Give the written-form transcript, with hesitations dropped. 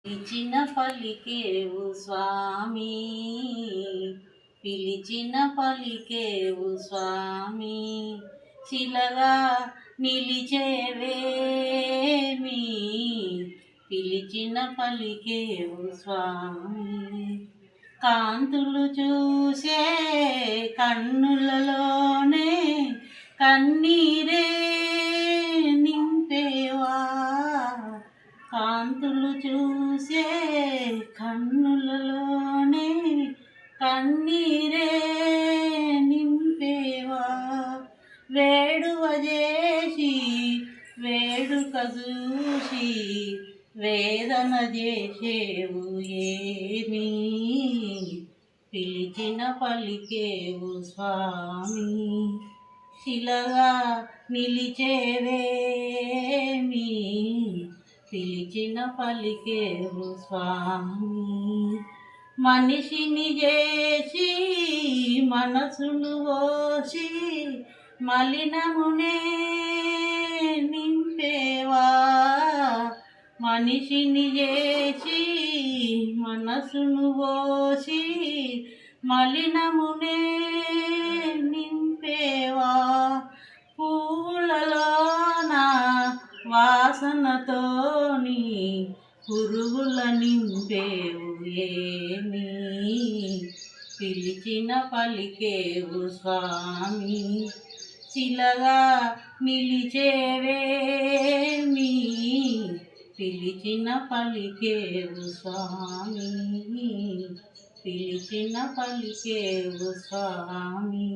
పిలిచిన పలికేవు స్వామి, పిలిచిన పలికేవు స్వామి, శిలగా నిలిచేవేమి, పిలిచిన పలికేవు స్వామి. కాంతులు చూసే కన్నులలోనే కన్నీరే నింపేవా, కాంతులు చూసే కన్నులలోనే కన్నీరే నింపేవా. వేడువ చేసి వేడుక చూసి వేదన చేసేవు ఏమి, పిలిచిన పలికేవు స్వామి, శిలగా నిలిచేవేమి, పిలిచిన పలికేవు స్వామి. మనిషిని చేసి మనసును పోసి మలినమునే నింపేవా, మనిషిని చేసి మనసును పోసి మలినమునే నింపేవా. పూలలోన వాసనతోని పురుగుల నింపేవు ఏమి, పిలిచిన పలికేవు స్వామి, శిలగా నిలిచేవేమి, పిలిచిన పలికేవు స్వామి, పిలిచిన పలికేవు స్వామి.